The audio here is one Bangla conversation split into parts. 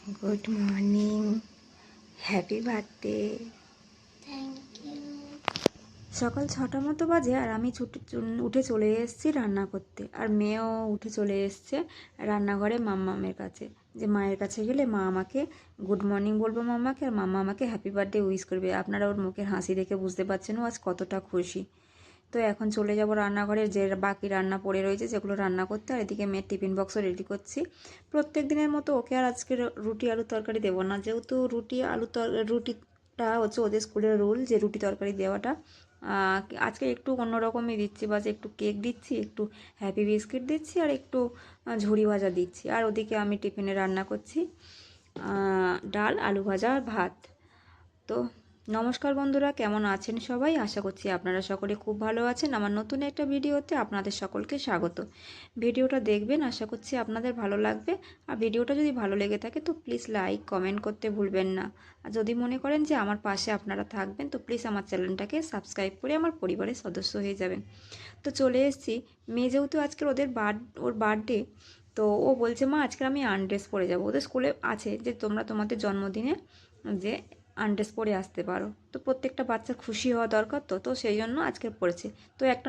Good morning, happy birthday. Thank you. সকাল 6টা মতো বাজে আর আমি উঠে চলে এসেছি রান্না করতে, আর মেয়েও উঠে চলে এসছে রান্নাঘরে মাম্মামের কাছে, যে মায়ের কাছে গেলে মা আমাকে গুড মর্নিং বলবো মাম্মাকে, আর মাম্মা আমাকে হ্যাপি বার্থডে উইশ করবে। আপনারা ওর মুখের হাসি দেখে বুঝতে পারছেন ও আজ কতটা খুশি। তো এখন চলে যাব রান্নাঘরে, যে বাকি রান্না পড়ে রয়েছে সেগুলো রান্না করতে, আর এদিকে মেয়ের টিফিন বক্সও রেডি করছি। প্রত্যেক দিনের মতো ওকে আর আজকে রুটি আলু তরকারি দেবো না, যেহেতু রুটিটা হচ্ছে ওদের স্কুলের রুল যে রুটি তরকারি দেওয়াটা। আজকে একটু অন্যরকমই দিচ্ছি, বাস একটু কেক দিচ্ছি, একটু হ্যাপি বিস্কিট দিচ্ছি, আর একটু ঝুরি ভাজা দিচ্ছি। আর ওদিকে আমি টিফিনে রান্না করছি ডাল, আলু ভাজা আর ভাত। তো নমস্কার বন্ধুরা, কেমন আছেন সবাই? আশা করছি আপনারা সকলে খুব ভালো আছেন। আমার নতুন একটা ভিডিওতে আপনাদের সকলকে স্বাগত। ভিডিওটা দেখবেন, আশা করছি আপনাদের ভালো লাগবে। আর ভিডিওটা যদি ভালো লেগে থাকে তো প্লিজ লাইক কমেন্ট করতে ভুলবেন না। আর যদি মনে করেন যে আমার পাশে আপনারা থাকবেন তো প্লিজ আমার চ্যানেলটাকে সাবস্ক্রাইব করে আমার পরিবারের সদস্য হয়ে যাবেন। তো চলে এসেছি, মেয়ে যেহেতু আজকের ওর বার্থডে, তো ও বলছে মা আজকে আমি আনড্রেস পরে যাব। ওদের স্কুলে আছে যে তোমরা তোমাদের জন্মদিনে যে আনড্রেস পরে আসতে পারো। তো প্রত্যেকটা বাচ্চার খুশি হওয়া দরকার, তো সেই জন্য আজকে পরেছে। তো একটা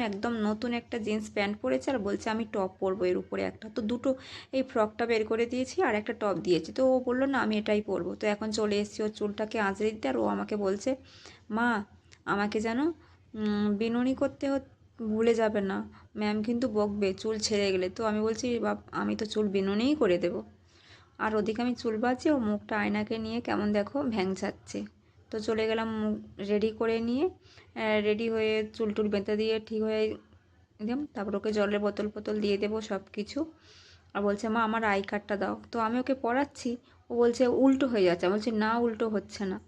একদম নতুন একটা জিন্স প্যান্ট পরেছে, আর বলছে আমি টপ পরবো এর উপরে একটা। তো দুটো এই ফ্রকটা বের করে দিয়েছি আর একটা টপ দিয়েছি। তো ও বললো না আমি এটাই পরবো। তো এখন চলে এসেছি ওর চুলটাকে আঁচড়ে দিতে, আর ও আমাকে বলছে মা আমাকে যেন বিনুনি করতে ভুলে যাবে না, ম্যাম কিন্তু বকবে চুল ছেড়ে গেলে। তো আমি বলছি বাপ আমি তো চুল বিনুনিই করে দেবো। আর ওদিকে আমি চুল বাঁচি, ও মুখটা আয়নাকে নিয়ে কেমন দেখো ভ্যাংচাচ্ছে। তো চলে গেলাম মুখ রেডি করে নিয়ে, রেডি হয়ে চুল টুল বেঁধে দিয়ে ঠিক হয়ে দিলাম। তারপর ওকে জলের বোতল দিয়ে দেবো সব কিছু। আর বলছে মা আমার আই কার্ডটা দাও। তো আমি ওকে পড়াচ্ছি, ও বলছে উল্টো হয়ে যাচ্ছে। আমি বলছি না উল্টো হচ্ছে না।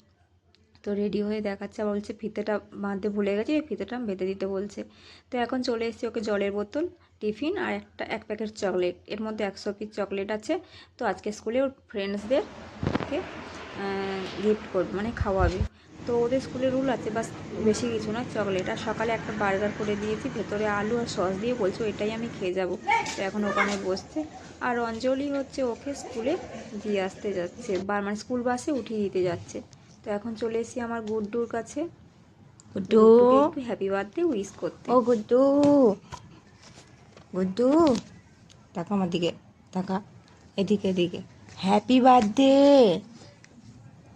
তো রেডি হয়ে দেখাচ্ছে, আবার বলছে ফিতেটা বাঁধতে ভুলে গেছি, ওই ফিতেটা বেঁধে দিতে বলছে। তো এখন চলে এসেছি ওকে জলের বোতল, টিফিন আর এক প্যাকেট চকলেট, এর মধ্যে 100 পিস চকলেট আছে। তো আজকে স্কুলে ওর ফ্রেন্ডসদেরকে গিফট করবে, মানে খাওয়াবে। তো ওদের স্কুলে রুল আছে, বাস বেশি কিছু না, চকলেট। আর সকালে একটা বার্গার করে দিয়েছি, ভেতরে আলু আর সস দিয়ে, বলছে এটাই আমি খেয়ে যাব। তো এখন ওখানে বসছে। আর অঞ্জলি হচ্ছে ওকে স্কুলে দিয়ে আসতে যাচ্ছে, মানে স্কুল বাসে উঠিয়ে দিতে যাচ্ছে। তো এখন চলে এসেছি আমার গুড্ডুর কাছে, গুড্ডু, গুড্ডুকে একটু হ্যাপি বার্থডে উইশ করতে। ও গুড্ডু, গুড্ডু তাকা আমার দিকে, তাকা এদিকে এদিকে। Happy birthday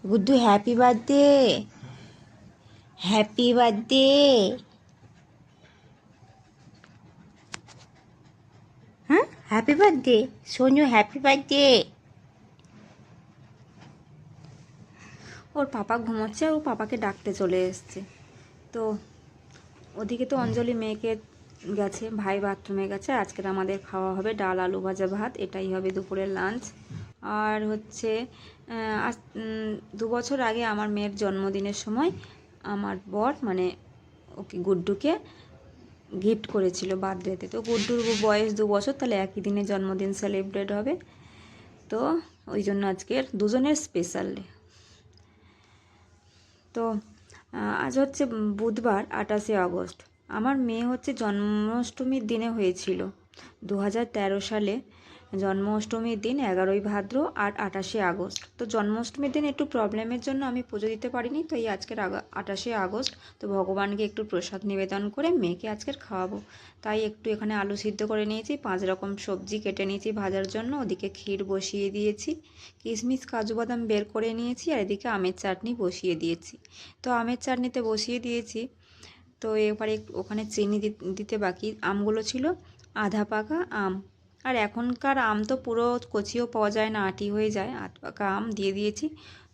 Guddu, happy birthday, happy birthday. হ্যাঁ happy birthday Sonu, happy birthday. ওর পাপা ঘুমোচ্ছে, আর ও পাপাকে ডাকতে চলে এসছে। তো ওদিকে তো অঞ্জলি মেয়েকে গেছে, ভাই বাথরুমে গেছে। আজকের আমাদের খাওয়া হবে ডাল, আলু ভাজা, ভাত, এটাই হবে দুপুরের লাঞ্চ। আর হচ্ছে আজ 2 বছর আগে আমার মেয়ের জন্মদিনের সময় আমার বর মানে ওকে গুড্ডুকে গিফট করেছিল বার্থডেতে। তো গুড্ডুর বয়স 2 বছর, তাহলে একই দিনে জন্মদিন সেলিব্রেট হবে। তো ওই জন্য আজকের দুজনের স্পেশাল ডে। তো আজ হচ্ছে বুধবার 28শে আগস্ট। আমার মেয়ে হচ্ছে জন্মাষ্টমীর দিনে হয়েছিল 2013 সালে। জন্মাষ্টমীর দিন 11ই ভাদ্র আর 28শে আগস্ট। তো জন্মাষ্টমীর দিন একটু প্রবলেমের জন্য আমি পুজো দিতে পারিনি, তো এই আজকের 28শে আগস্ট। তো ভগবানকে একটু প্রসাদ নিবেদন করে মেয়েকে আজকের খাওয়াবো, তাই একটু এখানে আলু সিদ্ধ করে নিয়েছি, 5 রকম সবজি কেটে নিয়েছি ভাজার জন্য, ওদিকে ক্ষীর বসিয়ে দিয়েছি, কিশমিশ কাজু বাদাম বের করে নিয়েছি, আর এদিকে আমের চাটনি বসিয়ে দিয়েছি। তো আমের চাটনিতে বসিয়ে দিয়েছি। তো এবারে ওখানে চিনি দিতে বাকি, আমগুলো ছিল আধা পাকা আম। আর এখনকার আম তো পুরো কচিও পাওয়া যায় না, আটি হয়ে যায়, আধ পাকা আম দিয়ে দিয়েছি।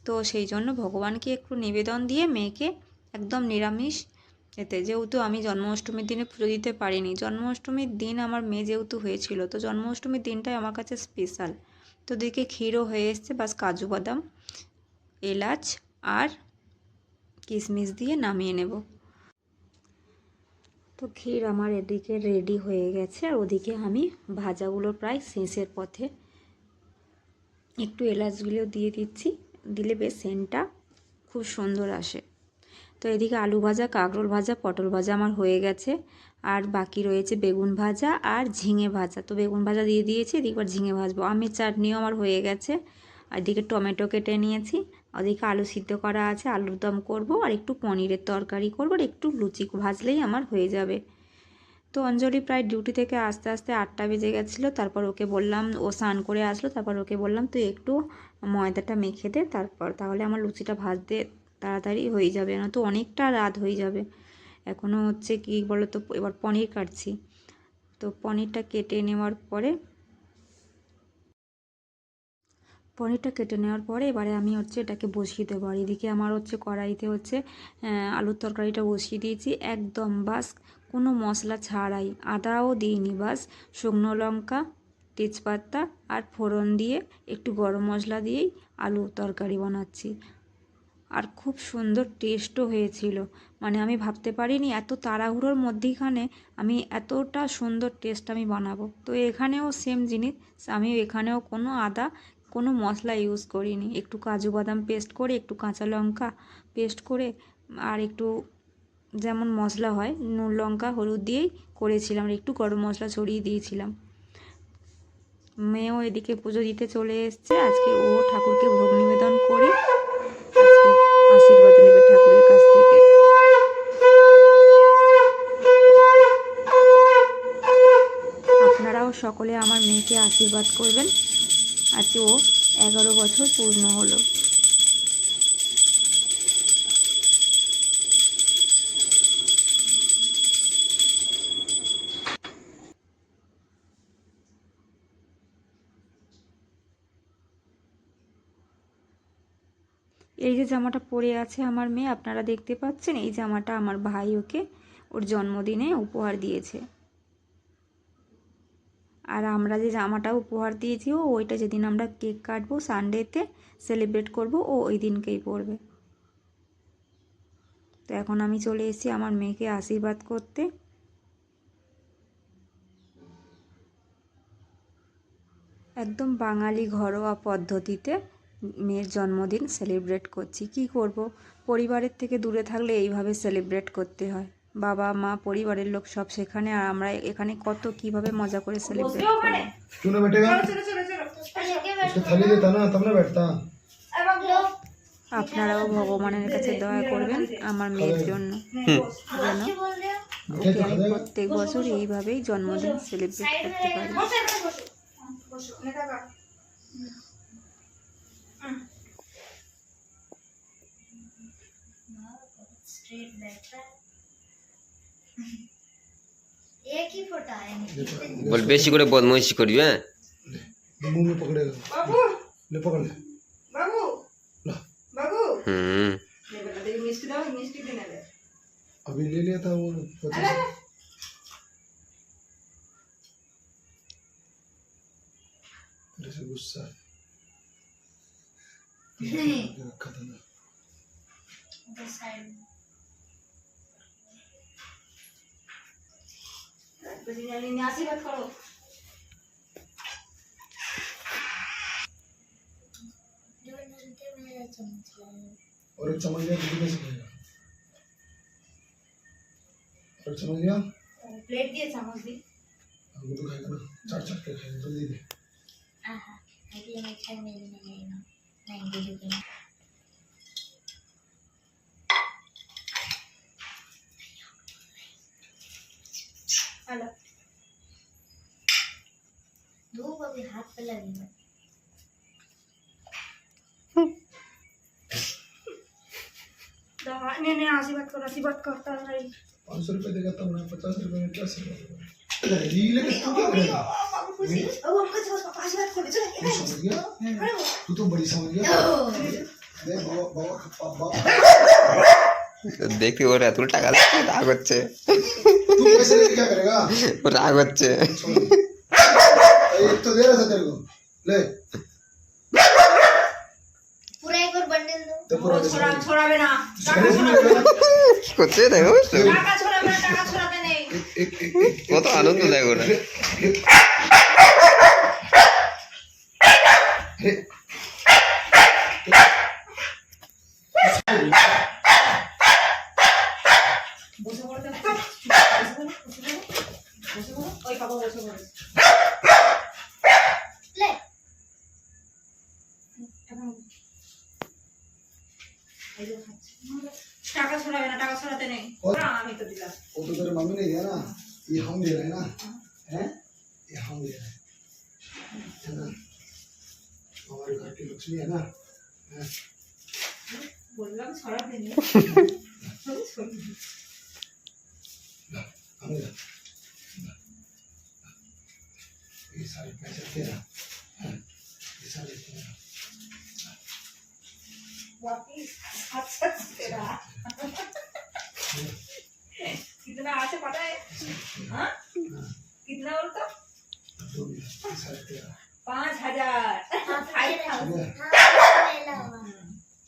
তো সেই জন্য ভগবানকে একটু নিবেদন দিয়ে মেয়েকে একদম নিরামিষ এতে, যেহেতু আমি জন্মাষ্টমীর দিনে পুজো দিতে পারিনি, জন্মাষ্টমীর দিন আমার মেয়ে যেহেতু হয়েছিল, তো জন্মাষ্টমীর দিনটাই আমার কাছে স্পেশাল। তো দিকে ক্ষীরও হয়ে এসছে, বাস কাজু বাদাম, এলাচ আর কিশমিশ দিয়ে নামিয়ে নেব। তো ক্ষীর আমার এদিকে রেডি হয়ে গেছে, আর ওদিকে আমি ভাজাগুলো প্রায় শেষের পথে, একটু এলাচগুলো দিয়ে দিচ্ছি, দিলে বেশ সেন্টটা খুব সুন্দর আসে। তো এদিকে আলু ভাজা, কাঁকরোল ভাজা, পটল ভাজা আমার হয়ে গেছে, আর বাকি রয়েছে বেগুন ভাজা আর ঝিঙে ভাজা। তো বেগুন ভাজা দিয়ে দিয়েছি, এদিকবার ঝিঙে ভাজবো। আমের চাটনিও আমার হয়ে গেছে, আর এদিকে টমেটো কেটে নিয়েছি, ওদিকে আলু সিদ্ধ করা আছে, আলুর দম করব, আর একটু পনিরের তরকারি করব, আর একটু লুচি ভাজলেই আমার হয়ে যাবে। তো অঞ্জলি প্রায় ডিউটি থেকে আস্তে আস্তে 8টা বেজে গেছিলো। তারপর ওকে বললাম, ও স্নান করে আসলো, তারপর ওকে বললাম তুই একটু ময়দাটা মেখে দে, তারপর তাহলে আমার লুচিটা ভাজতে তাড়াতাড়ি হয়ে যাবে, না তো অনেকটা রাত হয়ে যাবে। এখনও হচ্ছে কি বলো তো, এবার পনির কাটছি। তো পনিরটা কেটে নেওয়ার পরে এবারে আমি হচ্ছে এটাকে বসিয়ে দেবো। আর এদিকে আমার হচ্ছে কড়াইতে হচ্ছে আলুর তরকারিটা বসিয়ে দিয়েছি, একদম বাস কোনো মশলা ছাড়াই, আদাও দিইনি, বাস শুকনো লঙ্কা, তেজপাতা আর ফোড়ন দিয়ে একটু গরম মশলা দিয়েই আলু তরকারি বানাচ্ছি। আর খুব সুন্দর টেস্টও হয়েছিল, মানে আমি ভাবতে পারিনি এত তাড়াহুড়োর মধ্যেখানে আমি এতটা সুন্দর টেস্ট আমি বানাবো। তো এখানেও সেম জিনিস, আমি এখানেও কোনো আদা কোনো মশলা ইউজ করিনি, একটু কাজু বাদাম পেস্ট করে, একটু কাঁচা লঙ্কা পেস্ট করে, আর একটু যেমন মশলা হয় নুন লঙ্কা হলুদ দিয়েই করেছিলাম, আর একটু গরম মশলা ছড়িয়ে দিয়েছিলাম। মেয়েও এদিকে পুজো দিতে চলে এসছে, আজকে ও ঠাকুরকে ভোগ নিবেদন করে আজকে আশীর্বাদ নেবে ঠাকুরের কাছ থেকে। আপনারাও সকলে আমার মেয়েকে আশীর্বাদ করবেন, আজকে ও 11 বছর পূর্ণ হলো। এই যে জামাটা পরে আছে আমার মেয়ে, আপনারা দেখতে পাচ্ছেন, এই জামাটা আমার ভাই ওকে ওর জন্মদিনে উপহার দিয়েছে। আর আমরা যে জামাটা উপহার দিয়েছি, ওইটা যেদিন আমরা কেক কাটবো সানডেতে সেলিব্রেট করব, ও ওই দিনকেই পরবে। তো এখন আমি চলে এসেছি আমার মেয়েকে আশীর্বাদ করতে। একদম বাঙালি ঘরোয়া পদ্ধতিতে মেয়ের জন্মদিন সেলিব্রেট করছি। কি করব, পরিবারের থেকে দূরে থাকলে এইভাবে সেলিব্রেট করতে হয়। বাবা মা পরিবারের লোক সব সেখানে, আর আমরা এখানে কত কিভাবে মজা করে সেলিব্রেট করব। क्यों ना बैठेगा उसको थाली देता ना तब ना बैठता আপনারাও ভগবানের কাছে দয়া করবেন আমার মেয়ের জন্য, যেন ওকে আমি প্রত্যেক বছর এইভাবেই জন্মদিন সেলিব্রেট করতে পারি। एक ही फोटा है বল বেশি করে বদমাইশি করবি হ্যাঁ मुंह में पकड़ेगा बाबू ले पकड़ ले बाबू ला बाबू হুম ले बेटा देखो मिष्टी दाओ मिष्टी देने दे अभी ले लिया था वो 50 तेरे से गुस्सा है नहीं रखा था ना उधर साइड बजियाली ने आशीर्वाद करो जो नलते मेरा चम्मच लाया और एक चम्मच लिया दूध में से खाएगा और एक चम्मच लिया प्लेट दिए चम्मच दी वो तो खाएगा ना चाट चाट के खाएगा जल्दी दे आहा अभी मैं खाने में नहीं ना नहीं दे दूँगी हेलो धूप अभी हाथ पे लगी है दवा ने आशीर्वाद करता रही 500 रुपए देगा तब ना 50 रुपए में क्या सेवा रील के तू क्या करेगा बाबू खुशी अब हमको जो आशीर्वाद करो चलो तू समझ गया तू तो बड़ी समझ गया दे बाबा बाबा बाबा দেখি ওর এত টাকা লাগছে রাগ হচ্ছে तू पैसे लेके क्या करेगा ও রাগ হচ্ছে एक तो दे रहा था तेरे को ले पूरा एक और बंडल दो तो पूरा छोड़ा छोड़ाবে না কি করছে দেখো টাকা छोड़ाবে না টাকা छोड़ाবে নেই কত আনন্দ দেখো না বসে পড়তে বসে পড়ো ওই বাবা বসে পড়ো ले এই যে খাচ্ছে। টাকা ছড়াবে না, টাকা ছড়াতে নেই। না, আমি তো দিলাম। वो तो तेरे मम्मी ने दिया ना, ये हम दे रहे हैं ना, हैं? ये हम दे रहे हैं, है ना? हमारे घर की लक्ष्मी है ना, हैं? বললাম ছড়াতে নেই। हम दे, ये सारे पैसे तेरा, हैं? ये सारे तेरा, वापिस अच्छा तेरा। कितना आते पता है? हाँ? कितना बोलता? दो भी, ये सारे तेरा, 5,000। 5,000। ठीक है? ले लो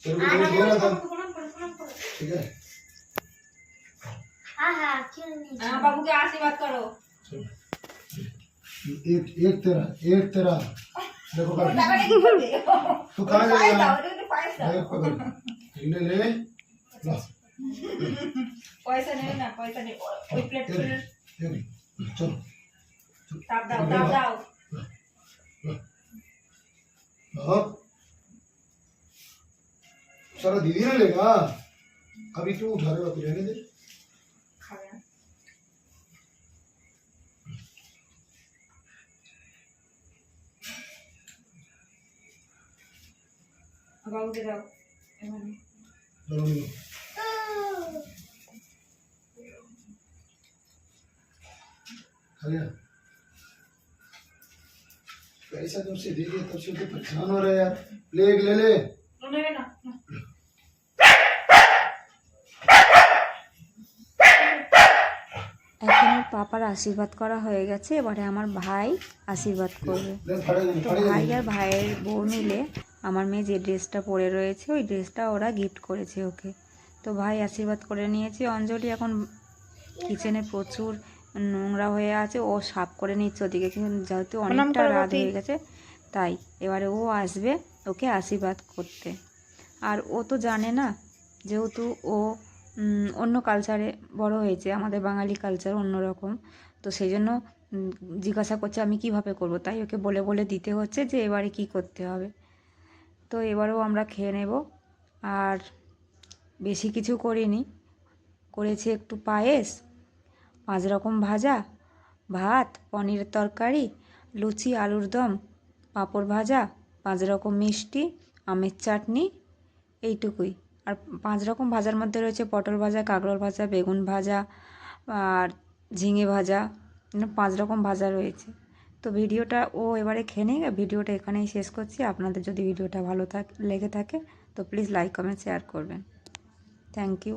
तेरे को रोज दे रहा था, प्रणाम करो। ठीक है? हाँ क्यों नहीं हाँ, बाबू के आशीर्वाद करो। एक तेरा, एक तेरा, देखो कर, টাকা কি করবে? तू कहाँ পায়েস जाएगा? দাও, এটা পায়েস দাও। ले पकड़, ले ले, ला, পয়সা নেই না, পয়সা নেই। ওই প্লেট तेरे, तेरे, चलो, তাপ দাও, তাপ দাও। हाँ, सारा दीदी ने लेगा, अभी क्यों उठा रहे हो, तू रहने दे, খাবে না। বাবুকে দাও এখানে। चलो लो, खा लिया, पैसा जब से दे दिया तब से तो परेशान हो रहे हैं यार, ले ले, ও নেবে না। না। এখন ওর পাপার আশীর্বাদ করা হয়ে গেছে, এবারে আমার ভাই আশীর্বাদ করবে। ले फटेगा তো ভাই আর भाइয়ের বউ মিলে আমার মেয়ে যে ড্রেসটা পরে রয়েছে ওই ড্রেসটা ওরা গিফট করেছে ওকে। তো ভাই আশীর্বাদ করে নিয়েছে। অঞ্জলি এখন কিচেনে প্রচুর নোংরা হয়ে আছে, ও সাফ করে নিচ্ছে ওদিকে, কিন্তু যেহেতু অনেকটা রাত হয়ে গেছে তাই এবারে ও আসবে ওকে আশীর্বাদ করতে। আর ও তো জানে না, যেহেতু ও অন্য কালচারে বড় হয়েছে, আমাদের বাঙালি কালচার অন্যরকম, তো সেই জন্য জিজ্ঞাসা করছে আমি কিভাবে করব, তাই ওকে বলে বলে দিতে হচ্ছে যে এবারে কি করতে হবে। তো এবারেও আমরা খেয়ে নেব। আর বেশি কিছু করিনি, করেছি একটু পায়েস, 5 রকম ভাজা, ভাত, পনিরের তরকারি, লুচি, আলুর দম, পাঁপড় ভাজা, 5 রকম মিষ্টি, আমের চাটনি, এইটুকুই। আর 5 রকম ভাজার মধ্যে রয়েছে পটল ভাজা, কাঁকরোল ভাজা, বেগুন ভাজা আর ঝিঙে ভাজা, 5 রকম ভাজা রয়েছে। তো ভিডিওটা ও এবারে খেয়ে নিক, ভিডিওটা এখানেই শেষ করছি। আপনাদের যদি ভিডিওটা ভালো লেগে থাকে তো প্লিজ লাইক কমেন্ট শেয়ার করবেন। Thank you.